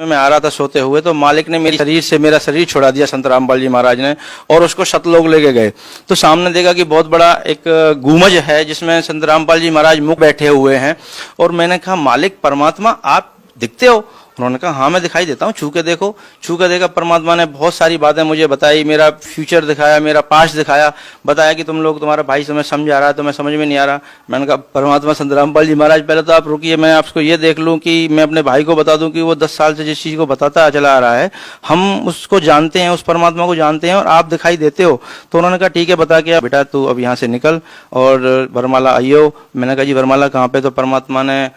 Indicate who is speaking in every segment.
Speaker 1: मैं आ रहा था सोते हुए तो मालिक ने मेरा शरीर छुड़ा दिया संत रामपाल जी महाराज ने, और उसको सतलोक लेके गए। तो सामने देखा कि बहुत बड़ा एक गुमज है जिसमें संत रामपाल जी महाराज मुख बैठे हुए हैं। और मैंने कहा, मालिक परमात्मा आप दिखते हो? उन्होंने कहा, हाँ मैं दिखाई देता हूँ, छू के देखो। छू के देखा, परमात्मा ने बहुत सारी बातें मुझे बताई, मेरा फ्यूचर दिखाया, मेरा पास्ट दिखाया, बताया कि तुम्हारा भाई समय समझ आ रहा है, तुम्हें समझ में नहीं आ रहा। मैंने कहा, परमात्मा संत रामपाल जी महाराज पहले तो आप रुकिए, मैं आपको ये देख लूँ कि मैं अपने भाई को बता दूँ कि वो 10 साल से जिस चीज़ को बताता चला आ रहा है हम उसको जानते हैं, उस परमात्मा को जानते हैं, और आप दिखाई देते हो। तो उन्होंने कहा, ठीक है बता के बेटा तू अब यहाँ से निकल और वरमाला आइयो। मैंने कहा, जी वरमाला कहाँ पे? तो परमात्मा ने,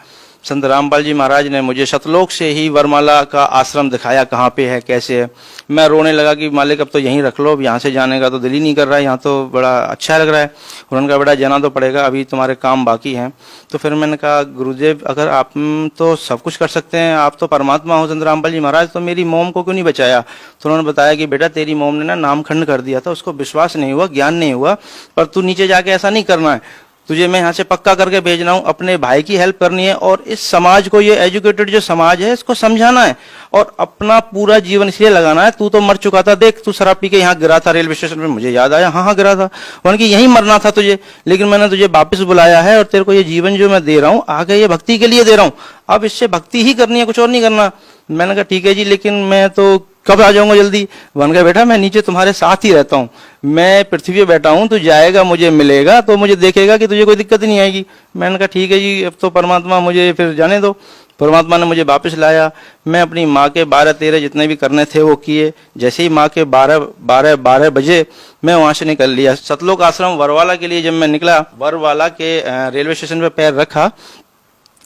Speaker 1: संत रामपाल जी महाराज ने मुझे सतलोक से ही वरमाला का आश्रम दिखाया, कहाँ पे है, कैसे है। मैं रोने लगा कि मालिक अब तो यहीं रख लो, अब यहाँ से जाने का तो दिल ही नहीं कर रहा है, यहाँ तो बड़ा अच्छा लग रहा है। उन्होंने कहा, बेटा जाना तो पड़ेगा, अभी तुम्हारे काम बाकी हैं। तो फिर मैंने कहा, गुरुदेव अगर आप तो सब कुछ कर सकते हैं, आप तो परमात्मा हो संत रामपाल जी महाराज, तो मेरी मोम को क्यों नहीं बचाया? तो उन्होंने बताया कि बेटा तेरी मोम ने ना नामखंड कर दिया था, उसको विश्वास नहीं हुआ, ज्ञान नहीं हुआ, पर तू नीचे जाके ऐसा नहीं करना है, तुझे मैं यहाँ से पक्का करके भेजना हूँ, अपने भाई की हेल्प करनी है और इस समाज को, ये एजुकेटेड जो समाज है इसको समझाना है और अपना पूरा जीवन इसलिए लगाना है। तू तो मर चुका था, देख तू शराब पी के यहाँ गिरा था रेलवे स्टेशन पे, मुझे याद आया, हाँ गिरा था, उनकी यहीं मरना था तुझे, लेकिन मैंने तुझे वापस बुलाया है और तेरे को ये जीवन जो मैं दे रहा हूँ आगे ये भक्ति के लिए दे रहा हूँ, अब इससे भक्ति ही करनी है, कुछ और नहीं करना। मैंने कहा, ठीक है जी, लेकिन मैं तो कब आ जाऊंगा जल्दी? बन गया, बेटा मैं नीचे तुम्हारे साथ ही रहता हूँ, मैं पृथ्वी पे बैठा हूँ, तू जाएगा मुझे मिलेगा तो मुझे देखेगा कि तुझे कोई दिक्कत ही नहीं आएगी। मैंने कहा, ठीक है जी, अब तो परमात्मा मुझे फिर जाने दो। परमात्मा ने मुझे वापस लाया, मैं अपनी माँ के 12-13 जितने भी करने थे वो किए। जैसे ही माँ के 12 बजे मैं वहाँ से निकल लिया। सतलोक आश्रम वरवाला के लिए जब मैं निकला, वरवाला के रेलवे स्टेशन पे पैर रखा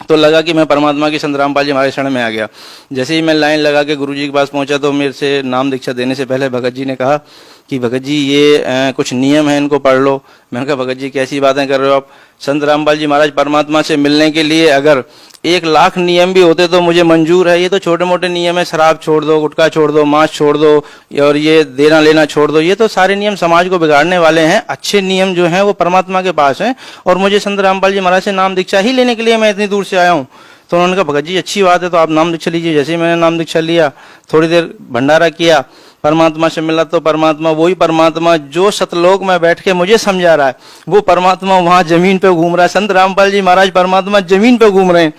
Speaker 1: तो लगा कि मैं परमात्मा की संत रामपाल जी महाराज शरण में आ गया। जैसे ही मैं लाइन लगा के गुरुजी के पास पहुंचा तो मेरे से नाम दीक्षा देने से पहले भगत जी ने कहा कि भगत जी ये कुछ नियम है, इनको पढ़ लो। मैंने कहा, भगत जी कैसी बातें कर रहे हो आप? संत रामपाल जी महाराज परमात्मा से मिलने के लिए अगर 1 लाख नियम भी होते तो मुझे मंजूर है, ये तो छोटे मोटे नियम है, शराब छोड़ दो, गुटखा छोड़ दो, मांस छोड़ दो और ये देना लेना छोड़ दो, ये तो सारे नियम समाज को बिगाड़ने वाले हैं। अच्छे नियम जो हैं वो परमात्मा के पास हैं और मुझे संत रामपाल जी महाराज से नाम दीक्षा ही लेने के लिए मैं इतनी दूर से आया हूँ। तो उन्होंने कहा, भगत जी अच्छी बात है, तो आप नाम दीक्षा लीजिए। जैसे ही मैंने नाम दीक्षा लिया, थोड़ी देर भंडारा किया, परमात्मा से मिला तो परमात्मा वही परमात्मा जो सतलोक में बैठ के मुझे समझा रहा है, वो परमात्मा वहां जमीन पे घूम रहा है। संत रामपाल जी महाराज परमात्मा जमीन पे घूम रहे हैं।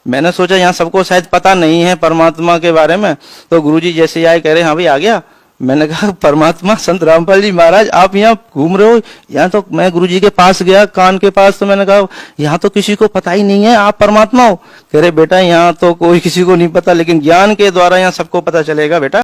Speaker 1: मैंने सोचा यहाँ सबको शायद पता नहीं है परमात्मा के बारे में, तो गुरुजी जैसे आए कह रहे, हाँ भाई आ गया। मैंने कहा, परमात्मा संत रामपाल जी महाराज आप यहाँ घूम रहे हो? यहाँ तो मैं गुरुजी के पास गया, कान के पास, तो मैंने कहा यहाँ तो किसी को पता ही नहीं है आप परमात्मा हो। कह रहे, बेटा यहाँ तो कोई किसी को नहीं पता, लेकिन ज्ञान के द्वारा यहाँ सबको पता चलेगा बेटा।